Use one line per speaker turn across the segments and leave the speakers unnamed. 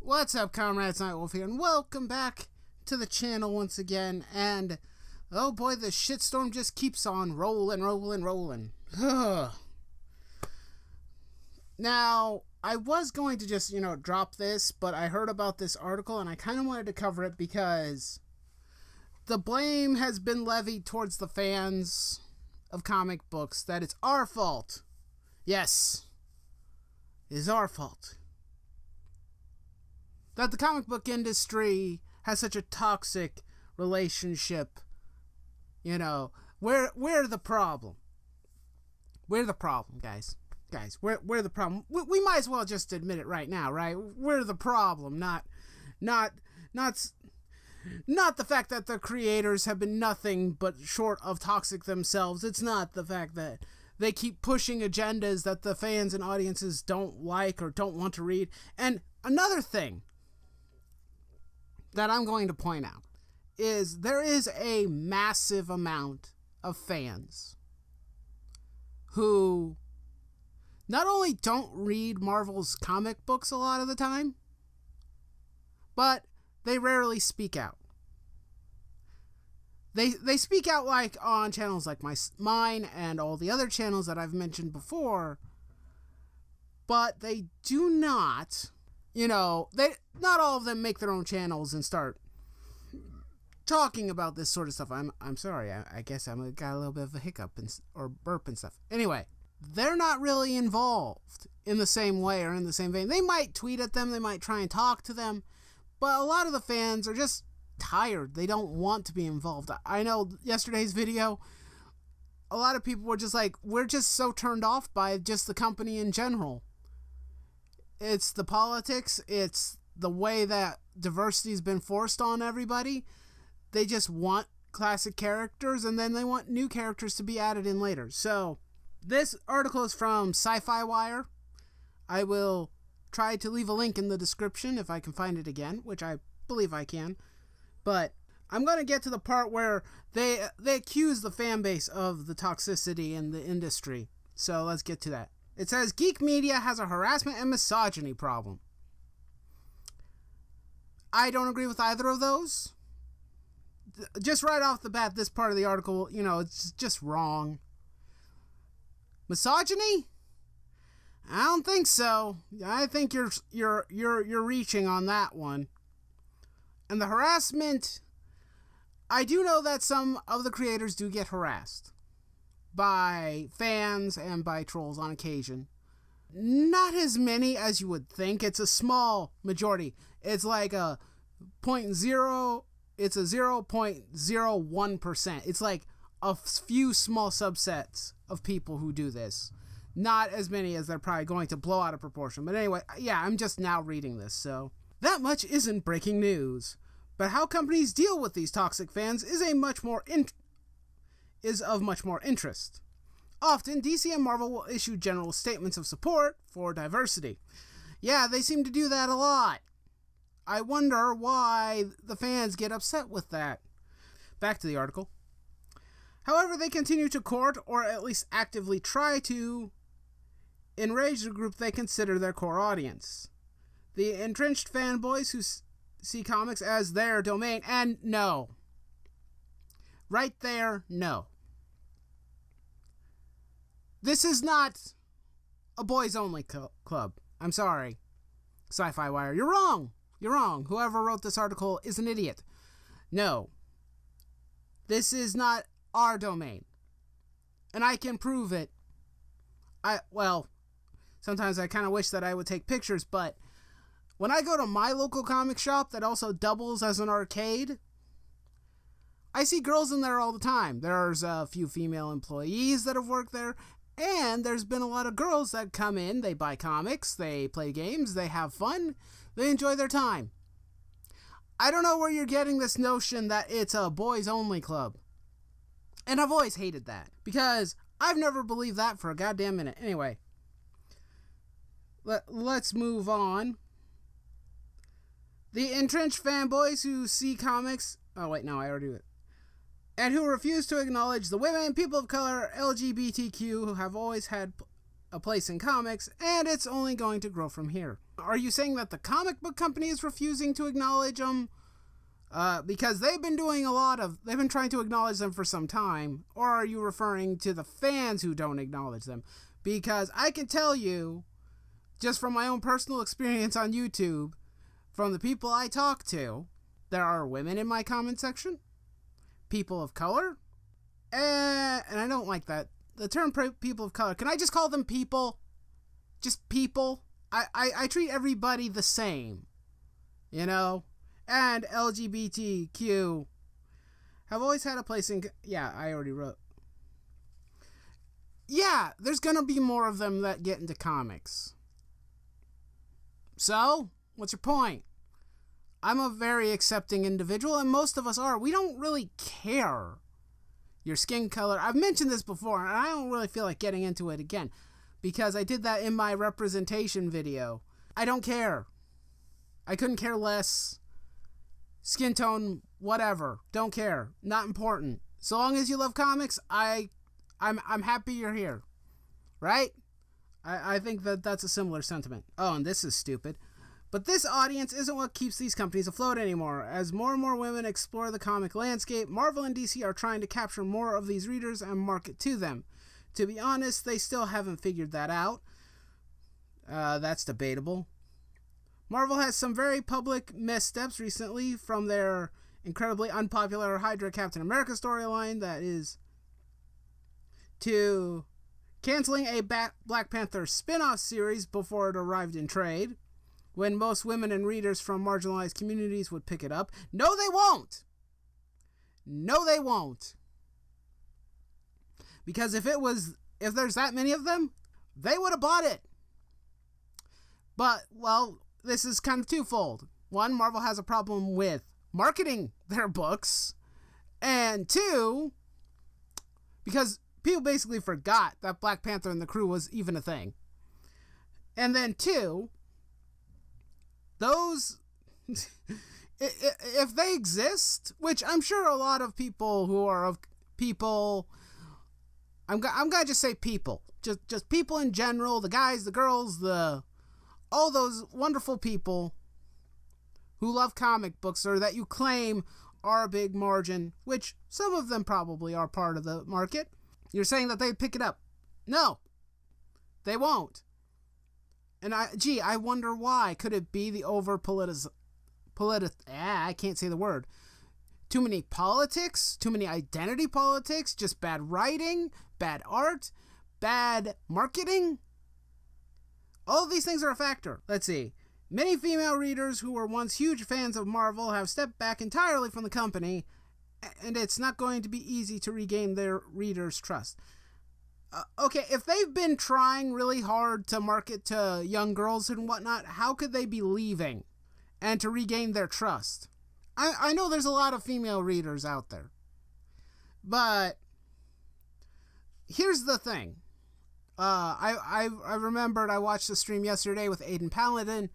What's up, comrades? Nightwolf here, and welcome back to the channel once again. And oh boy, the shitstorm just keeps on rolling. Now, I was going to just, drop this, but I heard about this article and I kind of wanted to cover it because the blame has been levied towards the fans of comic books that it's our fault. Yes, it is our fault that the comic book industry has such a toxic relationship. We're the problem. We're the problem, guys. We're the problem. We might as well just admit it right now, right? We're the problem, not the fact that the creators have been nothing but short of toxic themselves. It's not the fact that they keep pushing agendas that the fans and audiences don't like or don't want to read. And another thing that I'm going to point out is there is a massive amount of fans who not only don't read Marvel's comic books a lot of the time, but they rarely speak out. They speak out like on channels like mine and all the other channels that I've mentioned before, but they do not, not all of them make their own channels and start talking about this sort of stuff. I'm sorry, I guess I got a little bit of a hiccup or burp and stuff. Anyway, they're not really involved in the same way or in the same vein. They might tweet at them, they might try and talk to them, but a lot of the fans are just tired. They don't want to be involved. I know yesterday's video, a lot of people were just like, we're just so turned off by just the company in general. It's the politics, it's the way that diversity's been forced on everybody. They just want classic characters, and then they want new characters to be added in later. So this article is from Sci-Fi Wire. I will try to leave a link in the description if I can find it again, which I believe I can. But I'm going to get to the part where they accuse the fan base of the toxicity in the industry. So let's get to that. It says, geek media has a harassment and misogyny problem. I don't agree with either of those. Just right off the bat, this part of the article, it's just wrong. Misogyny? I don't think so. I think you're reaching on that one. And the harassment, I do know that some of the creators do get harassed by fans and by trolls on occasion. Not as many as you would think. It's a small majority. It's like a 0.01%. It's like a few small subsets of people who do this. Not as many as they're probably going to blow out of proportion. But anyway, yeah, I'm just now reading this, so that much isn't breaking news. But how companies deal with these toxic fans is of much more interest. Often, DC and Marvel will issue general statements of support for diversity. Yeah, they seem to do that a lot. I wonder why the fans get upset with that. Back to the article. However, they continue to court, or at least actively try to, enrage the group they consider their core audience. The entrenched fanboys who see comics as their domain, and no. Right there, no. This is not a boys-only club. I'm sorry, Sci-Fi Wire. You're wrong. You're wrong. Whoever wrote this article is an idiot. No. This is not our domain. And I can prove it. Sometimes I kind of wish that I would take pictures, but when I go to my local comic shop that also doubles as an arcade, I see girls in there all the time. There's a few female employees that have worked there, and there's been a lot of girls that come in, they buy comics, they play games, they have fun, they enjoy their time. I don't know where you're getting this notion that it's a boys-only club. And I've always hated that, because I've never believed that for a goddamn minute. Anyway, let's move on. The entrenched fanboys who see comics... Oh, wait, no, I already did it. And who refuse to acknowledge the women, people of color, LGBTQ who have always had a place in comics, and it's only going to grow from here. Are you saying that the comic book company is refusing to acknowledge them? Because they've been trying to acknowledge them for some time. Or are you referring to the fans who don't acknowledge them? Because I can tell you, just from my own personal experience on YouTube, from the people I talk to, there are women in my comment section, people of color, and I don't like that. The term people of color, can I just call them people? Just people? I treat everybody the same, you know? And LGBTQ have always had a place in... Yeah, I already wrote. Yeah, there's gonna be more of them that get into comics. So, what's your point? I'm a very accepting individual, and most of us are. We don't really care your skin color. I've mentioned this before, and I don't really feel like getting into it again, because I did that in my representation video. I don't care. I couldn't care less. Skin tone, whatever. Don't care. Not important. So long as you love comics, I'm happy you're here. Right? I think that's a similar sentiment. Oh, and this is stupid. But this audience isn't what keeps these companies afloat anymore. As more and more women explore the comic landscape, Marvel and DC are trying to capture more of these readers and market to them. To be honest, they still haven't figured that out. That's debatable. Marvel has some very public missteps recently, from their incredibly unpopular Hydra Captain America storyline, that is, to canceling a Black Panther spin-off series before it arrived in trade, when most women and readers from marginalized communities would pick it up. No, they won't! No, they won't. Because if there's that many of them, they would have bought it. But, well, this is kind of twofold. One, Marvel has a problem with marketing their books. And two, because people basically forgot that Black Panther and the crew was even a thing. And then two, those, if they exist, which I'm sure a lot of people who are of people, I'm gonna just say people, just people in general, the guys, the girls, all those wonderful people who love comic books, or that you claim are a big margin, which some of them probably are part of the market. You're saying that they'd pick it up. No, they won't. And I wonder why. Could it be the I can't say the word. Too many politics, too many identity politics, just bad writing, bad art, bad marketing? All of these things are a factor. Let's see. Many female readers who were once huge fans of Marvel have stepped back entirely from the company, and it's not going to be easy to regain their readers' trust. Okay, if they've been trying really hard to market to young girls and whatnot, how could they be leaving and to regain their trust? I know there's a lot of female readers out there, but here's the thing. I remembered I watched a stream yesterday with Aiden Paladin.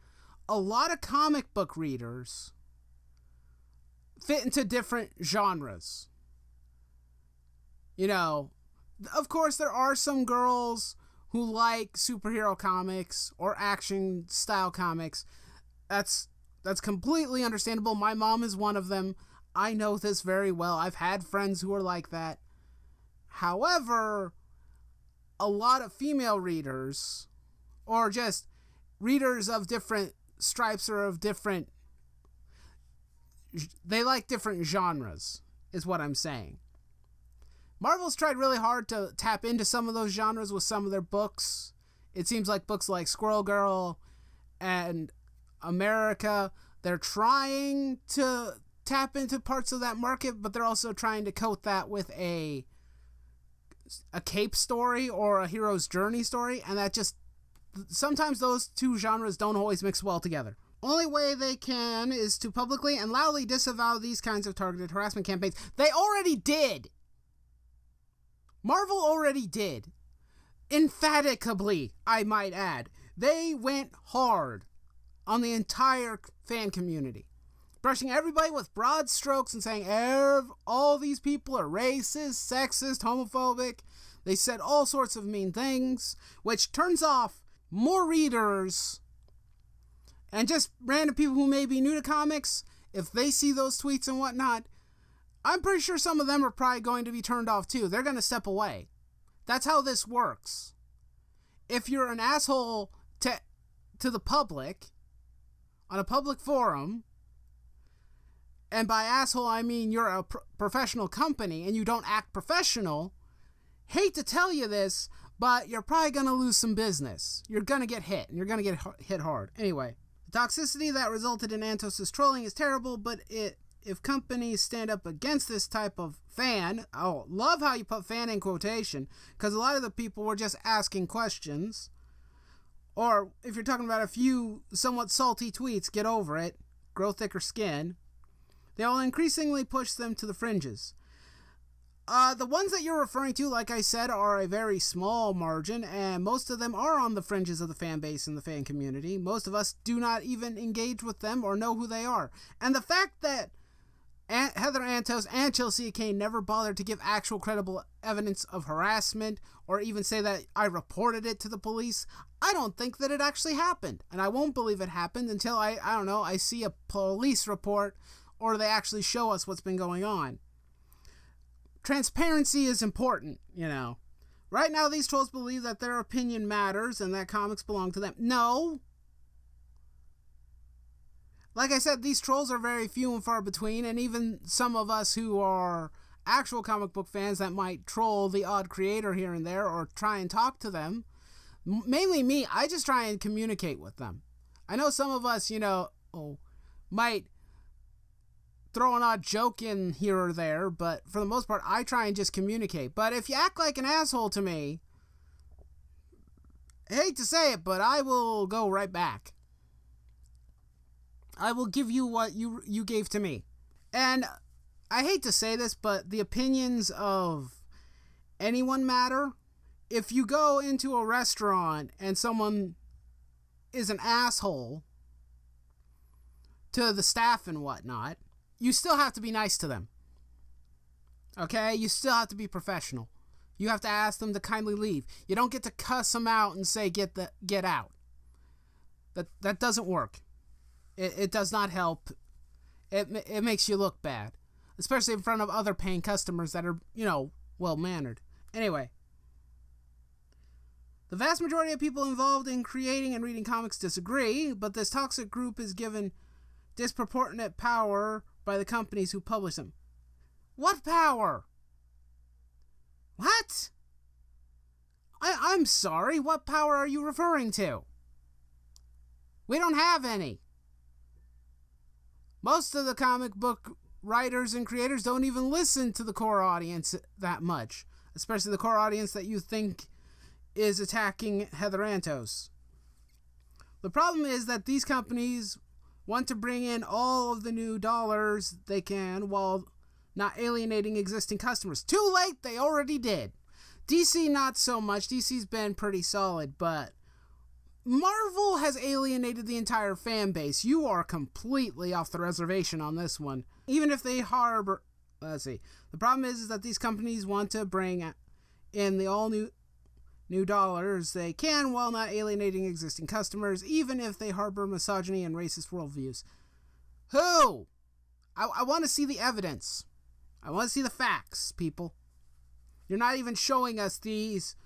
A lot of comic book readers fit into different genres. You know, of course there are some girls who like superhero comics or action style comics. That's completely understandable. My mom is one of them. I know this very well. I've had friends who are like that. However, a lot of female readers, or just readers of different stripes or of different, they like different genres, is what I'm saying. Marvel's tried really hard to tap into some of those genres with some of their books. It seems like books like Squirrel Girl and America, they're trying to tap into parts of that market, but they're also trying to coat that with a cape story or a hero's journey story, and that just, sometimes those two genres don't always mix well together. Only way they can is to publicly and loudly disavow these kinds of targeted harassment campaigns. They already did! Marvel already did. Emphatically, I might add. They went hard on the entire fan community, brushing everybody with broad strokes and saying all these people are racist, sexist, homophobic. They said all sorts of mean things, which turns off more readers And just random people who may be new to comics, if they see those tweets and whatnot, I'm pretty sure some of them are probably going to be turned off too. They're going to step away. That's how this works. If you're an asshole to the public, on a public forum, and by asshole I mean you're a professional company and you don't act professional, hate to tell you this, but you're probably going to lose some business. You're going to get hit, and you're going to get hit hard. Anyway, the toxicity that resulted in Antos' trolling is terrible, but if companies stand up against this type of fan, oh, love how you put fan in quotation, because a lot of the people were just asking questions, or if you're talking about a few somewhat salty tweets, get over it, grow thicker skin, they will increasingly push them to the fringes. The ones that you're referring to, like I said, are a very small margin, and most of them are on the fringes of the fan base and the fan community. Most of us do not even engage with them or know who they are. And the fact that Heather Antos and Chelsea Kane never bothered to give actual credible evidence of harassment or even say that I reported it to the police, I don't think that it actually happened. And I won't believe it happened until I see a police report or they actually show us what's been going on. Transparency is important, you know. Right now, these trolls believe that their opinion matters and that comics belong to them. No. Like I said, these trolls are very few and far between, and even some of us who are actual comic book fans that might troll the odd creator here and there or try and talk to them. Mainly me, I just try and communicate with them. I know some of us, might throw an odd joke in here or there, but for the most part, I try and just communicate. But if you act like an asshole to me, I hate to say it, but I will go right back. I will give you what you gave to me. And I hate to say this, but the opinions of anyone matter. If you go into a restaurant and someone is an asshole to the staff and whatnot, you still have to be nice to them. Okay? You still have to be professional. You have to ask them to kindly leave. You don't get to cuss them out and say, get out. That doesn't work. It does not help. It makes you look bad. Especially in front of other paying customers that are, well-mannered. Anyway. The vast majority of people involved in creating and reading comics disagree, but this toxic group is given disproportionate power by the companies who publish them. What power? What? I'm sorry, what power are you referring to? We don't have any. Most of the comic book writers and creators don't even listen to the core audience that much, especially the core audience that you think is attacking Heather Antos. The problem is that these companies want to bring in all of the new dollars they can while not alienating existing customers. Too late, they already did. DC not so much. DC's been pretty solid, but Marvel has alienated the entire fan base. You are completely off the reservation on this one. Even if they harbor... Let's see. The problem is that these companies want to bring in the all new dollars they can while not alienating existing customers, even if they harbor misogyny and racist worldviews. Who? I want to see the evidence. I want to see the facts, people. You're not even showing us these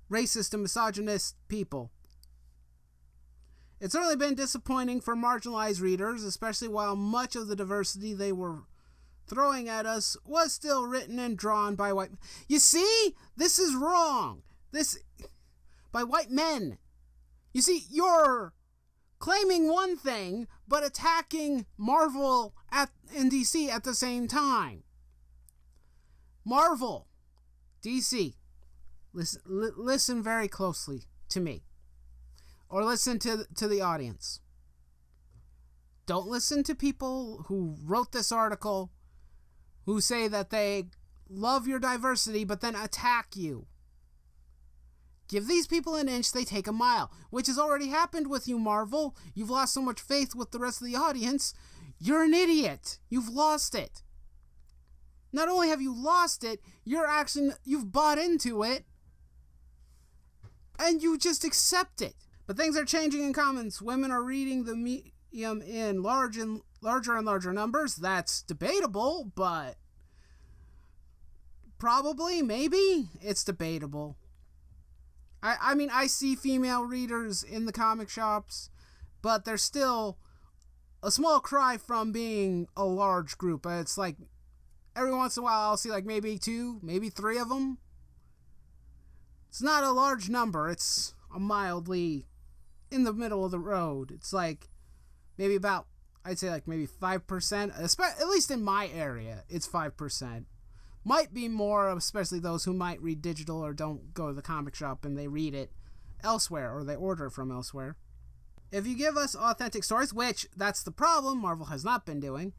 racist and misogynist people. It's certainly been disappointing for marginalized readers, especially while much of the diversity they were throwing at us was still written and drawn by white... You see? This is wrong. By white men. You see, you're claiming one thing, but attacking Marvel and DC at the same time. Marvel, DC, listen very closely to me. Or listen to the audience. Don't listen to people who wrote this article who say that they love your diversity but then attack you. Give these people an inch, they take a mile, which has already happened with you, Marvel. You've lost so much faith with the rest of the audience. You're an idiot. You've lost it. Not only have you lost it, you've bought into it, and you just accept it. But things are changing in comics. Women are reading the them in larger and larger numbers, that's debatable, but probably, maybe, it's debatable. I mean, I see female readers in the comic shops, but there's still a small cry from being a large group. It's like, every once in a while, I'll see like maybe 2, maybe 3 of them. It's not a large number. It's a mildly in the middle of the road. It's like maybe about, I'd say like maybe 5%, at least in my area, it's 5%. Might be more, especially those who might read digital or don't go to the comic shop and they read it elsewhere or they order from elsewhere. If you give us authentic stories, which that's the problem Marvel has not been doing,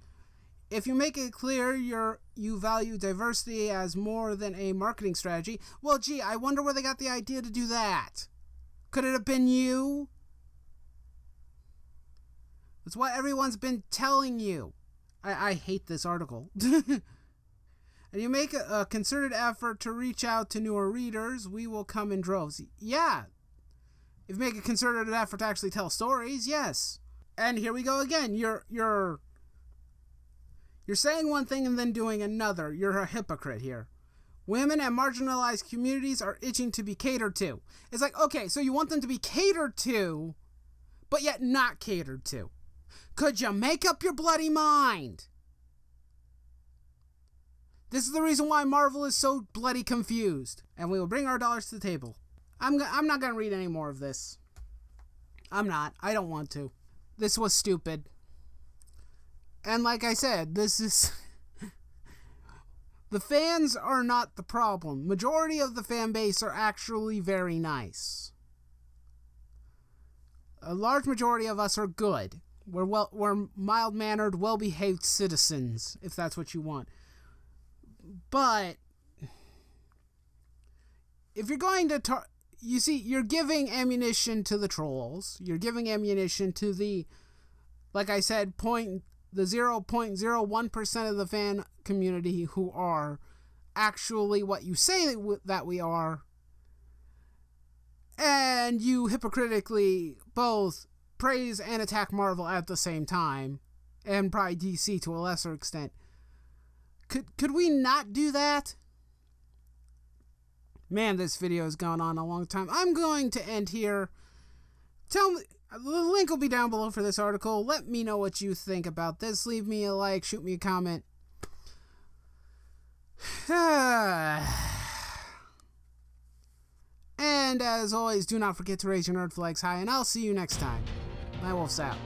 if you make it clear you value diversity as more than a marketing strategy, well, gee, I wonder where they got the idea to do that. Could it have been you? That's what everyone's been telling you. I hate this article. And you make a concerted effort to reach out to newer readers, we will come in droves. Yeah. If you make a concerted effort to actually tell stories, yes. And here we go again. You're saying one thing and then doing another. You're a hypocrite here. Women and marginalized communities are itching to be catered to. It's like, okay, so you want them to be catered to, but yet not catered to. Could you make up your bloody mind? This is the reason why Marvel is so bloody confused. And we will bring our dollars to the table. I'm not going to read any more of this. I'm not. I don't want to. This was stupid. And like I said, this is... The fans are not the problem. Majority of the fan base are actually very nice. A large majority of us are good. We're mild-mannered, well-behaved citizens, if that's what you want. But if you're going to you see, you're giving ammunition to the trolls. You're giving ammunition to the, like I said, the 0.01% of the fan community who are actually what you say that we are. And you hypocritically both praise and attack Marvel at the same time. And probably DC to a lesser extent. Could we not do that? Man, this video has gone on a long time. I'm going to end here. Tell me, the link will be down below for this article. Let me know what you think about this. Leave me a like, shoot me a comment. And as always, do not forget to raise your nerd flags high, and I'll see you next time. My wolf's out.